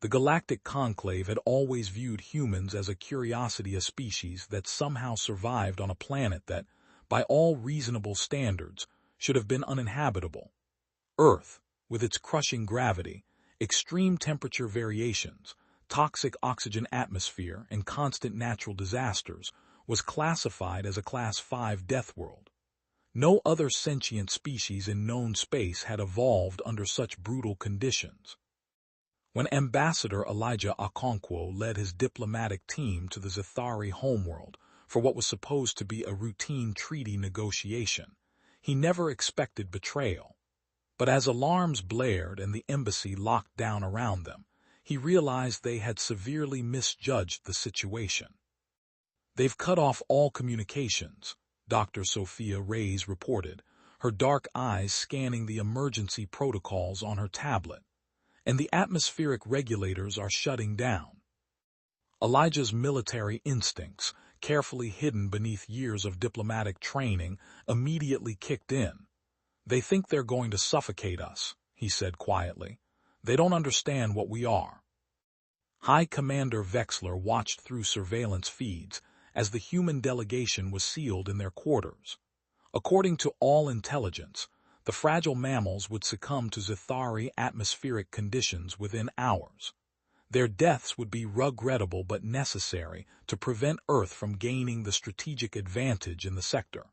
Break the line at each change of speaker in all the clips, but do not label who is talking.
The Galactic Conclave had always viewed humans as a curiosity, a species that somehow survived on a planet that, by all reasonable standards, should have been uninhabitable. Earth, with its crushing gravity, extreme temperature variations, toxic oxygen atmosphere, and constant natural disasters, was classified as a Class 5 Deathworld. No other sentient species in known space had evolved under such brutal conditions. When Ambassador Elijah Okonkwo led his diplomatic team to the Zethari homeworld for what was supposed to be a routine treaty negotiation, he never expected betrayal. But as alarms blared and the embassy locked down around them, he realized they had severely misjudged the situation. "They've cut off all communications," Dr. Sophia Reyes reported, her dark eyes scanning the emergency protocols on her tablet. "And the atmospheric regulators are shutting down." Elijah's military instincts, carefully hidden beneath years of diplomatic training, immediately kicked in. "They think they're going to suffocate us," he said quietly. "They don't understand what we are." High Commander Vex'lar watched through surveillance feeds as the human delegation was sealed in their quarters. According to all intelligence, the fragile mammals would succumb to Zethari atmospheric conditions within hours. Their deaths would be regrettable but necessary to prevent Earth from gaining the strategic advantage in the sector.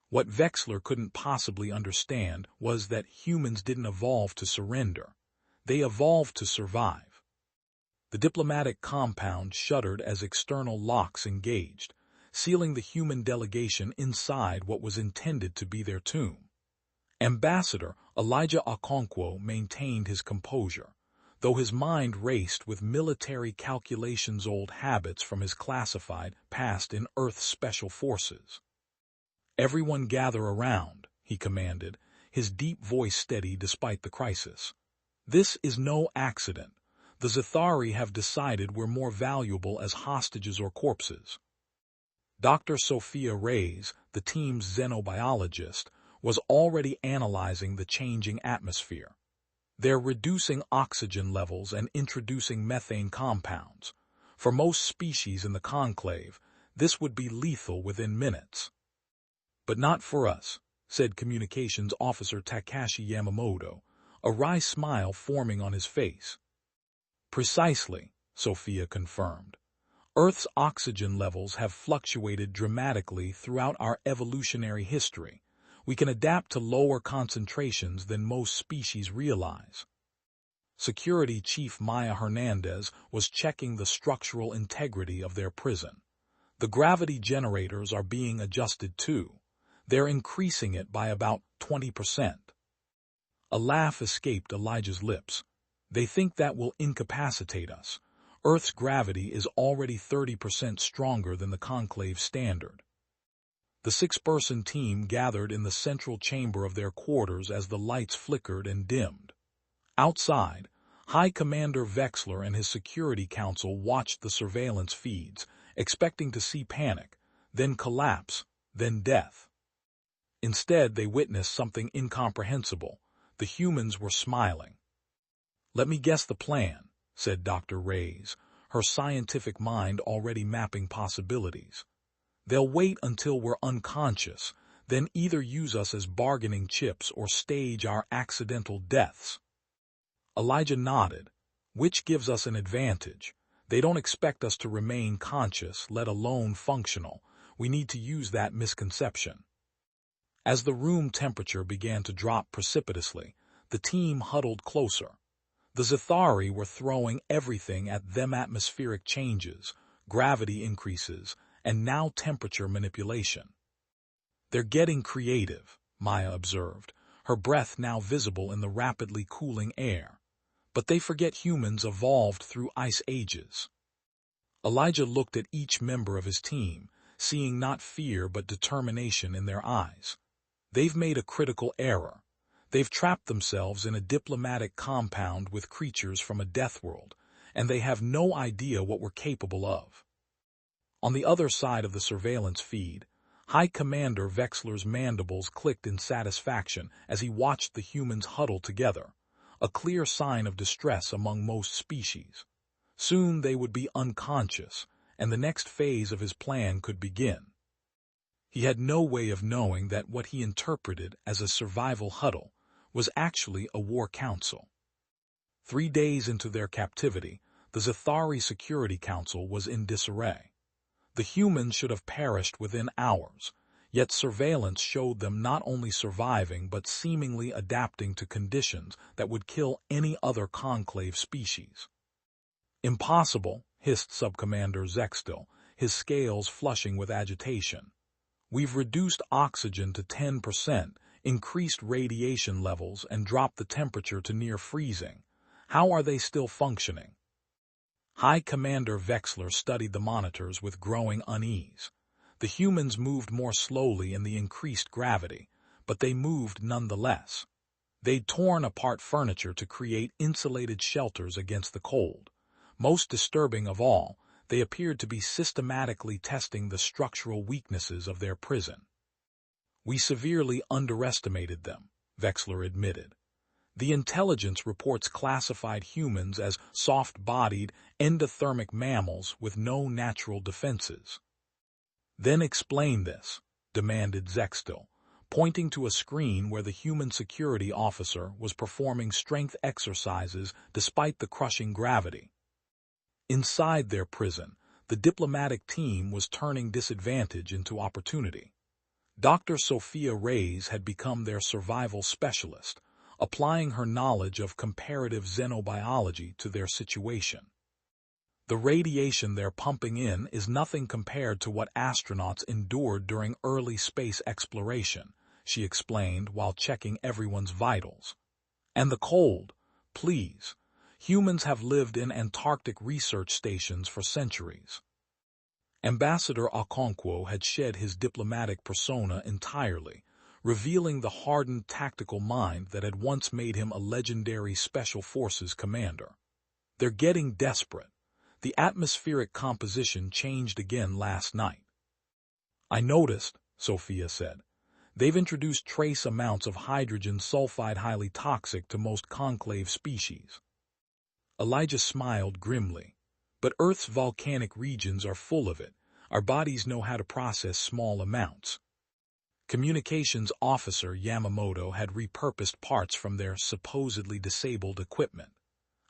What Vex'lar couldn't possibly understand was that humans didn't evolve to surrender. They evolved to survive. The diplomatic compound shuddered as external locks engaged, sealing the human delegation inside what was intended to be their tomb. Ambassador Elijah Okonkwo maintained his composure, though his mind raced with military calculations, old habits from his classified past in Earth's special forces. "Everyone gather around," he commanded, his deep voice steady despite the crisis. "This is no accident. The Zethari have decided we're more valuable as hostages or corpses." Dr. Sophia Reyes, the team's xenobiologist, was already analyzing the changing atmosphere. "They're reducing oxygen levels and introducing methane compounds. For most species in the conclave, this would be lethal within minutes." "But not for us," said Communications Officer Takashi Yamamoto, a wry smile forming on his face. "Precisely," Sophia confirmed. "Earth's oxygen levels have fluctuated dramatically throughout our evolutionary history. We can adapt to lower concentrations than most species realize." Security Chief Maya Hernandez was checking the structural integrity of their prison. "The gravity generators are being adjusted too. They're increasing it by about 20%. A laugh escaped Elijah's lips. "They think that will incapacitate us. Earth's gravity is already 30% stronger than the conclave standard." The six-person team gathered in the central chamber of their quarters as the lights flickered and dimmed. Outside, High Commander Vex'lar and his security council watched the surveillance feeds, expecting to see panic, then collapse, then death. Instead, they witnessed something incomprehensible. The humans were smiling. "Let me guess the plan," said Dr. Reyes, her scientific mind already mapping possibilities. "They'll wait until we're unconscious, then either use us as bargaining chips or stage our accidental deaths." Elijah nodded. "Which gives us an advantage? They don't expect us to remain conscious, let alone functional. We need to use that misconception." As the room temperature began to drop precipitously, the team huddled closer. The Zethari were throwing everything at them: atmospheric changes, gravity increases, and now temperature manipulation. "They're getting creative," Maya observed, her breath now visible in the rapidly cooling air. "But they forget humans evolved through ice ages." Elijah looked at each member of his team, seeing not fear but determination in their eyes. "They've made a critical error. They've trapped themselves in a diplomatic compound with creatures from a deathworld, and they have no idea what we're capable of." On the other side of the surveillance feed, High Commander Vex'lar's mandibles clicked in satisfaction as he watched the humans huddle together. a clear sign of distress among most species. Soon they would be unconscious, and the next phase of his plan could begin. He had no way of knowing that what he interpreted as a survival huddle was actually a war council. 3 days into their captivity, the Zathari Security Council was in disarray. The humans should have perished within hours, yet surveillance showed them not only surviving but seemingly adapting to conditions that would kill any other conclave species. "Impossible," hissed Subcommander Vex'lar, his scales flushing with agitation. "We've reduced oxygen to 10%, increased radiation levels, and dropped the temperature to near freezing. How are they still functioning?" High Commander Vex'lar studied the monitors with growing unease. The humans moved more slowly in the increased gravity, but they moved nonetheless. They'd torn apart furniture to create insulated shelters against the cold. Most disturbing of all, they appeared to be systematically testing the structural weaknesses of their prison. "We severely underestimated them," Vex'lar admitted. "The intelligence reports classified humans as soft-bodied, endothermic mammals with no natural defenses." "Then explain this," demanded Vex'lar, pointing to a screen where the human security officer was performing strength exercises despite the crushing gravity. Inside their prison, the diplomatic team was turning disadvantage into opportunity. Dr. Sophia Reyes had become their survival specialist, applying her knowledge of comparative xenobiology to their situation. "The radiation they're pumping in is nothing compared to what astronauts endured during early space exploration," she explained while checking everyone's vitals. "And the cold, please. Humans have lived in Antarctic research stations for centuries." Ambassador Okonkwo had shed his diplomatic persona entirely, revealing the hardened tactical mind that had once made him a legendary Special Forces commander. "They're getting desperate. The atmospheric composition changed again last night." "I noticed," Sophia said. "They've introduced trace amounts of hydrogen sulfide, highly toxic to most conclave species." Elijah smiled grimly. "But Earth's volcanic regions are full of it. Our bodies know how to process small amounts." Communications Officer Yamamoto had repurposed parts from their supposedly disabled equipment.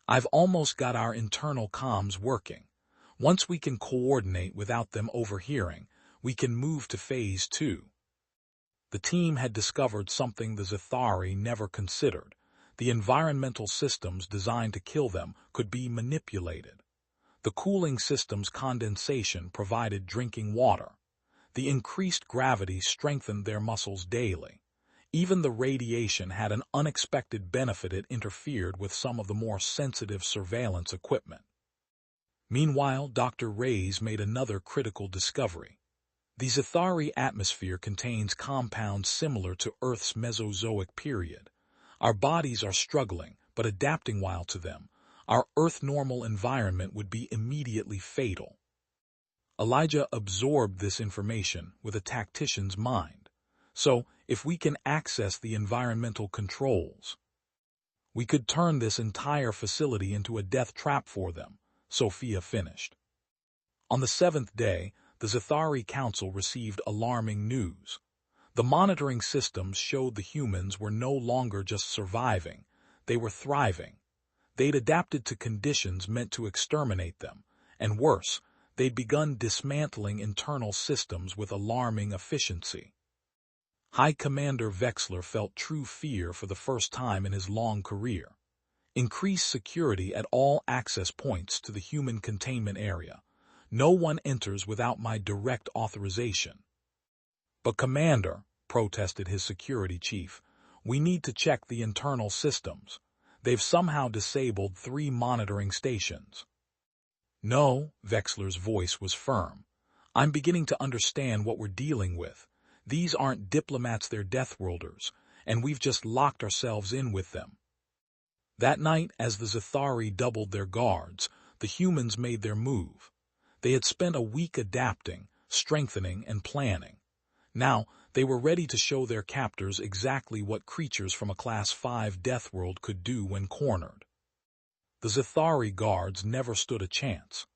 "I've almost got our internal comms working. Once we can coordinate without them overhearing, we can move to Phase 2. The team had discovered something the Zathari never considered. The environmental systems designed to kill them could be manipulated. The cooling system's condensation provided drinking water. The increased gravity strengthened their muscles daily. Even the radiation had an unexpected benefit. It interfered with some of the more sensitive surveillance equipment. Meanwhile, Dr. Reyes made another critical discovery. The Zathari atmosphere contains compounds similar to Earth's Mesozoic period. Our bodies are struggling, but adapting while to them. Our Earth-normal environment would be immediately fatal. Elijah absorbed this information with a tactician's mind. "So, if we can access the environmental controls, we could turn this entire facility into a death trap for them," Sophia finished. On the 7th day, the Zathari Council received alarming news. The monitoring systems showed the humans were no longer just surviving, they were thriving. They'd adapted to conditions meant to exterminate them, and worse, they'd begun dismantling internal systems with alarming efficiency. High Commander Vex'lar felt true fear for the first time in his long career. "Increase security at all access points to the human containment area. No one enters without my direct authorization." "But Commander," protested his security chief, "we need to check the internal systems. They've somehow disabled 3 monitoring stations." "No," Vex'lar's voice was firm. "I'm beginning to understand what we're dealing with. These aren't diplomats, they're Deathworlders, and we've just locked ourselves in with them." That night, as the Zathari doubled their guards, the humans made their move. They had spent a week adapting, strengthening, and planning. Now, They were ready to show their captors exactly what creatures from a Class-5 Deathworld could do when cornered. The Zethari guards never stood a chance.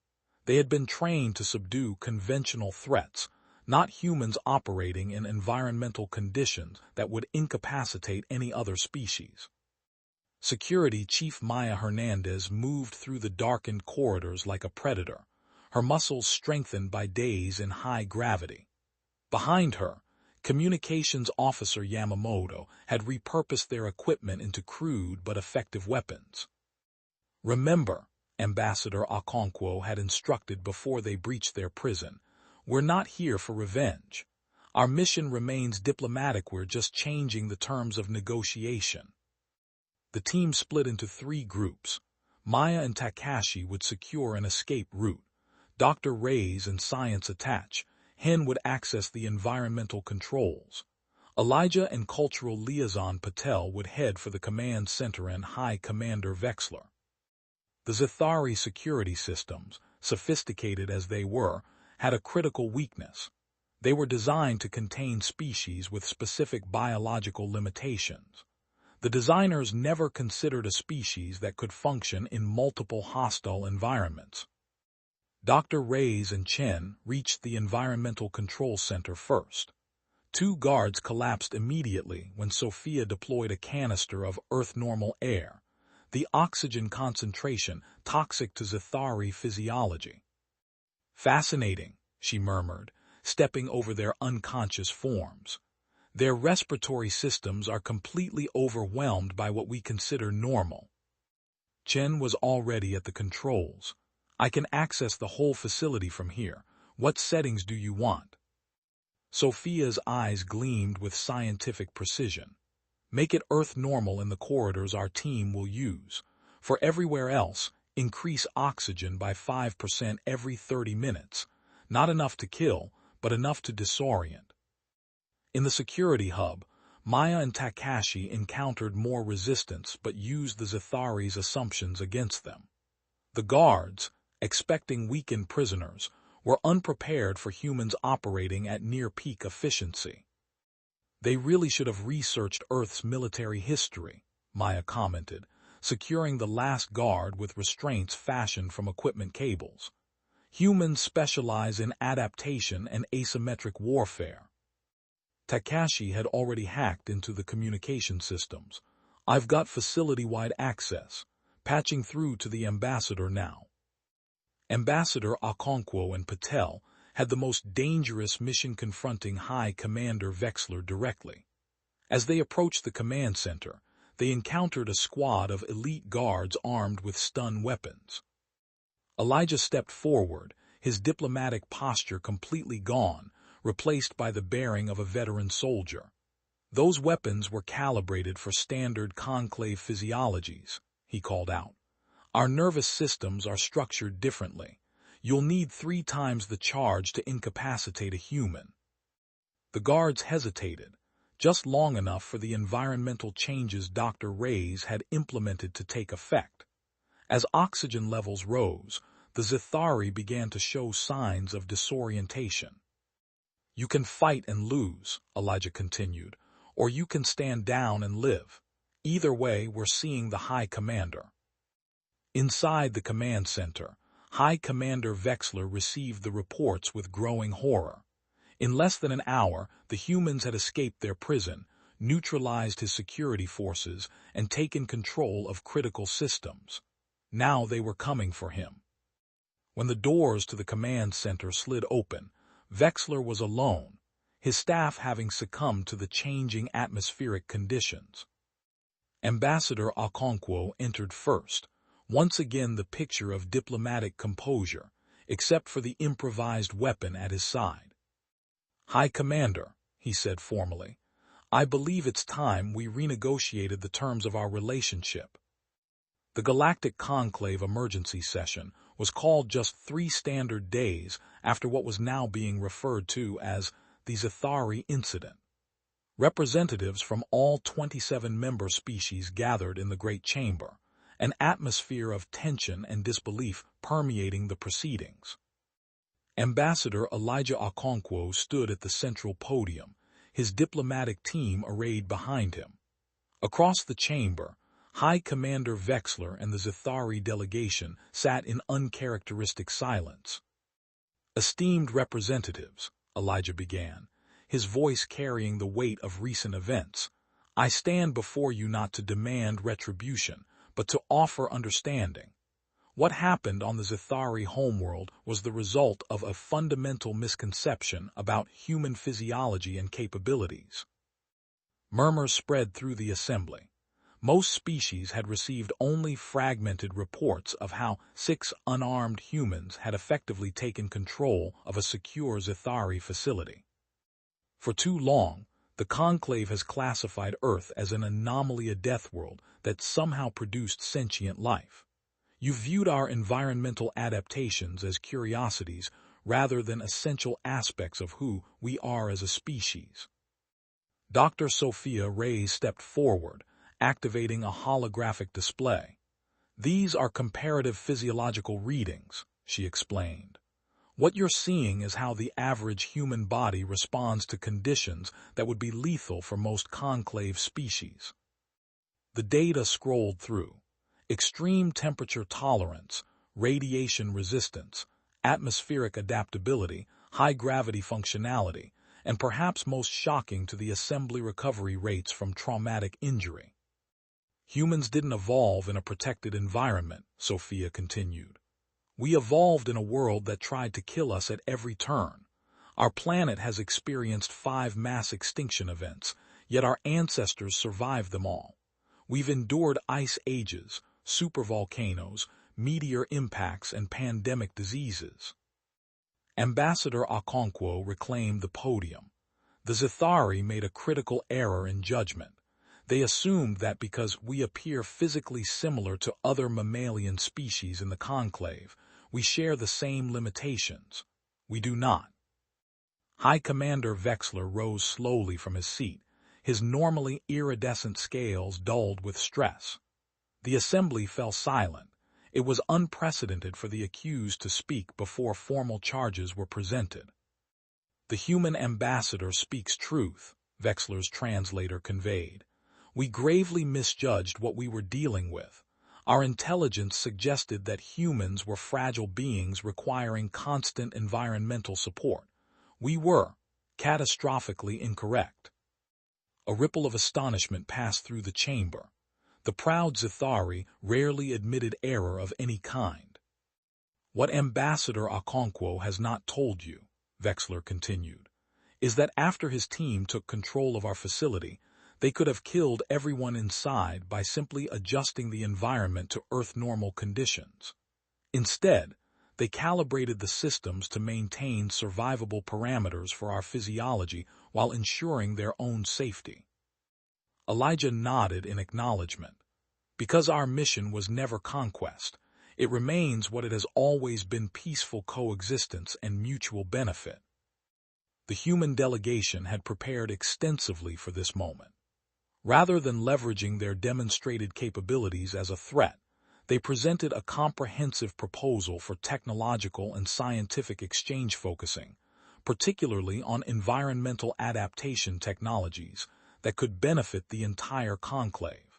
They had been trained to subdue conventional threats, not humans operating in environmental conditions that would incapacitate any other species. Security Chief Maya Hernandez moved through the darkened corridors like a predator, her muscles strengthened by days in high gravity. Behind her, Communications Officer Yamamoto had repurposed their equipment into crude but effective weapons. Remember, Ambassador Okonkwo had instructed before they breached their prison, we're not here for revenge. Our mission remains diplomatic, we're just changing the terms of negotiation. The team split into 3 groups. Maya and Takashi would secure an escape route. Dr. Reyes and Science Attach, Hen would access the environmental controls. Elijah and Cultural Liaison Patel would head for the command center and High Commander Vex'lar. The Zethari security systems, sophisticated as they were, had a critical weakness. They were designed to contain species with specific biological limitations. The designers never considered a species that could function in multiple hostile environments. Dr. Reyes and Chen reached the Environmental Control Center first. 2 guards collapsed immediately when Sophia deployed a canister of Earth-normal air, the oxygen concentration toxic to Zethari physiology. Fascinating, she murmured, stepping over their unconscious forms. Their respiratory systems are completely overwhelmed by what we consider normal. Chen was already at the controls. I can access the whole facility from here. What settings do you want? Sophia's eyes gleamed with scientific precision. Make it Earth normal in the corridors our team will use. For everywhere else, increase oxygen by 5% every 30 minutes. Not enough to kill, but enough to disorient. In the security hub, Maya and Takashi encountered more resistance but used the Zethari's assumptions against them. The guards, expecting weakened prisoners, were unprepared for humans operating at near-peak efficiency. They really should have researched Earth's military history, Maya commented, securing the last guard with restraints fashioned from equipment cables. Humans specialize in adaptation and asymmetric warfare. Takashi had already hacked into the communication systems. I've got facility-wide access, patching through to the ambassador now. Ambassador Okonkwo and Patel had the most dangerous mission confronting High Commander Vex'lar directly. As they approached the command center, they encountered a squad of elite guards armed with stun weapons. Elijah stepped forward, his diplomatic posture completely gone, replaced by the bearing of a veteran soldier. Those weapons were calibrated for standard conclave physiologies, he called out. Our nervous systems are structured differently. You'll need 3 times the charge to incapacitate a human. The guards hesitated, just long enough for the environmental changes Dr. Reyes had implemented to take effect. As oxygen levels rose, the Zethari began to show signs of disorientation. You can fight and lose, Elijah continued, or you can stand down and live. Either way, we're seeing the High Commander. Inside the command center, High Commander Vex'lar received the reports with growing horror. In less than an hour, the humans had escaped their prison, neutralized his security forces, and taken control of critical systems. Now they were coming for him. When the doors to the command center slid open, Vex'lar was alone, his staff having succumbed to the changing atmospheric conditions. Ambassador Okonkwo entered first, once again the picture of diplomatic composure, except for the improvised weapon at his side. High Commander, he said formally, I believe it's time we renegotiated the terms of our relationship. The Galactic Conclave emergency session was called just 3 standard days after what was now being referred to as the Zethari incident. Representatives from all 27 member species gathered in the Great Chamber, an atmosphere of tension and disbelief permeating the proceedings. Ambassador Elijah Okonkwo stood at the central podium, his diplomatic team arrayed behind him. Across the chamber, High Commander Vex'lar and the Zithari delegation sat in uncharacteristic silence. "Esteemed representatives," Elijah began, his voice carrying the weight of recent events, "I stand before you not to demand retribution, but to offer understanding. What happened on the Zithari homeworld was the result of a fundamental misconception about human physiology and capabilities." Murmurs spread through the assembly. Most species had received only fragmented reports of how 6 unarmed humans had effectively taken control of a secure Zithari facility. For too long, the Conclave has classified Earth as an anomaly, a deathworld that somehow produced sentient life. You viewed our environmental adaptations as curiosities rather than essential aspects of who we are as a species. Dr. Sophia Reyes stepped forward, activating a holographic display. "These are comparative physiological readings," she explained. "What you're seeing is how the average human body responds to conditions that would be lethal for most conclave species." The data scrolled through. Extreme temperature tolerance, radiation resistance, atmospheric adaptability, high gravity functionality, and perhaps most shocking to the assembly recovery rates from traumatic injury. "Humans didn't evolve in a protected environment," Sophia continued. "We evolved in a world that tried to kill us at every turn. Our planet has experienced 5 mass extinction events, yet our ancestors survived them all. We've endured ice ages, supervolcanoes, meteor impacts, and pandemic diseases." Ambassador Okonkwo reclaimed the podium. "The Zithari made a critical error in judgment. They assumed that because we appear physically similar to other mammalian species in the Conclave, we share the same limitations. We do not." High Commander Vex'lar rose slowly from his seat, his normally iridescent scales dulled with stress. The assembly fell silent. It was unprecedented for the accused to speak before formal charges were presented. "The human ambassador speaks truth," Vex'lar's translator conveyed. "We gravely misjudged what we were dealing with. Our intelligence suggested that humans were fragile beings requiring constant environmental support. We were catastrophically incorrect." A ripple of astonishment passed through the chamber. The proud Zithari rarely admitted error of any kind. "What Ambassador Okonkwo has not told you," Vex'lar continued, "is that after his team took control of our facility, they could have killed everyone inside by simply adjusting the environment to Earth-normal conditions. Instead, they calibrated the systems to maintain survivable parameters for our physiology while ensuring their own safety." Elijah nodded in acknowledgement. "Because our mission was never conquest, it remains what it has always been: peaceful coexistence and mutual benefit." The human delegation had prepared extensively for this moment. Rather than leveraging their demonstrated capabilities as a threat, they presented a comprehensive proposal for technological and scientific exchange, focusing particularly on environmental adaptation technologies that could benefit the entire conclave.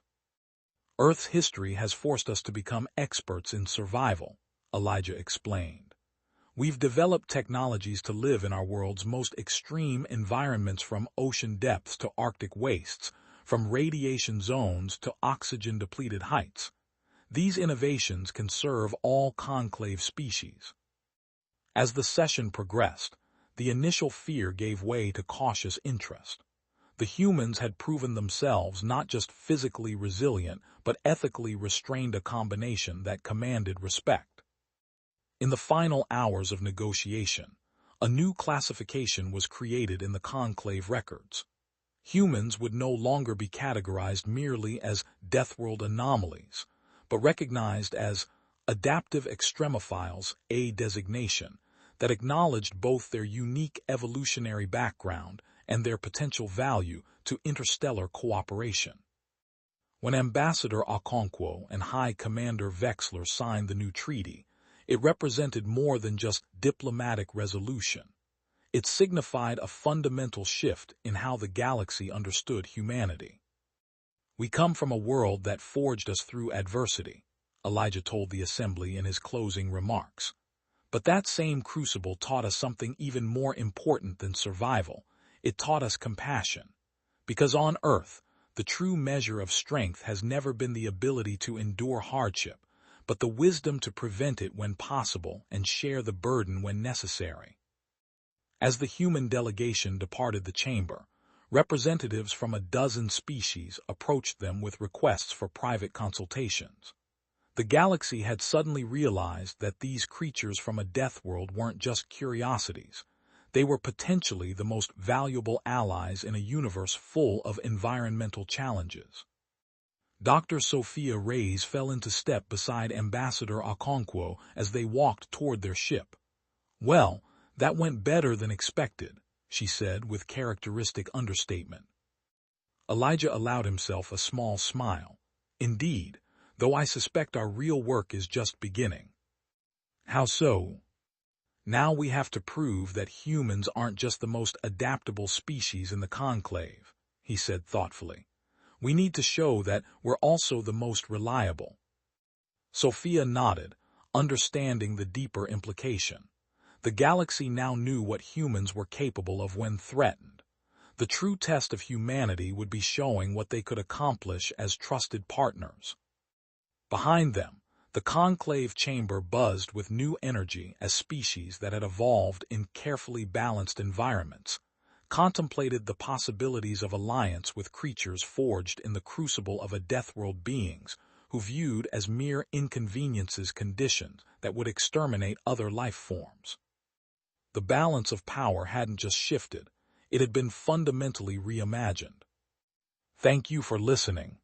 "Earth's history has forced us to become experts in survival," Elijah explained. "We've developed technologies to live in our world's most extreme environments, from ocean depths to Arctic wastes, from radiation zones to oxygen-depleted heights. These innovations can serve all conclave species." As the session progressed, the initial fear gave way to cautious interest. The humans had proven themselves not just physically resilient, but ethically restrained, a combination that commanded respect. In the final hours of negotiation, a new classification was created in the conclave records. Humans would no longer be categorized merely as deathworld anomalies, but recognized as adaptive extremophiles, a designation that acknowledged both their unique evolutionary background and their potential value to interstellar cooperation. When Ambassador Okonkwo and High Commander Vex'lar signed the new treaty, it represented more than just diplomatic resolution. It signified a fundamental shift in how the galaxy understood humanity. "We come from a world that forged us through adversity," Elijah told the assembly in his closing remarks. "But that same crucible taught us something even more important than survival. It taught us compassion. Because on Earth, the true measure of strength has never been the ability to endure hardship, but the wisdom to prevent it when possible and share the burden when necessary." As the human delegation departed the chamber, representatives from a dozen species approached them with requests for private consultations. The galaxy had suddenly realized that these creatures from a death world weren't just curiosities. They were potentially the most valuable allies in a universe full of environmental challenges. Dr. Sophia Reyes fell into step beside Ambassador Okonkwo as they walked toward their ship. "Well, that went better than expected," she said with characteristic understatement. Elijah allowed himself a small smile. "Indeed, though I suspect our real work is just beginning." "How so?" "Now we have to prove that humans aren't just the most adaptable species in the conclave," he said thoughtfully. "We need to show that we're also the most reliable." Sophia nodded, understanding the deeper implication. The galaxy now knew what humans were capable of when threatened. The true test of humanity would be showing what they could accomplish as trusted partners. Behind them, the conclave chamber buzzed with new energy as species that had evolved in carefully balanced environments contemplated the possibilities of alliance with creatures forged in the crucible of a deathworld beings who viewed as mere inconveniences conditions that would exterminate other life forms. The balance of power hadn't just shifted, it had been fundamentally reimagined. Thank you for listening.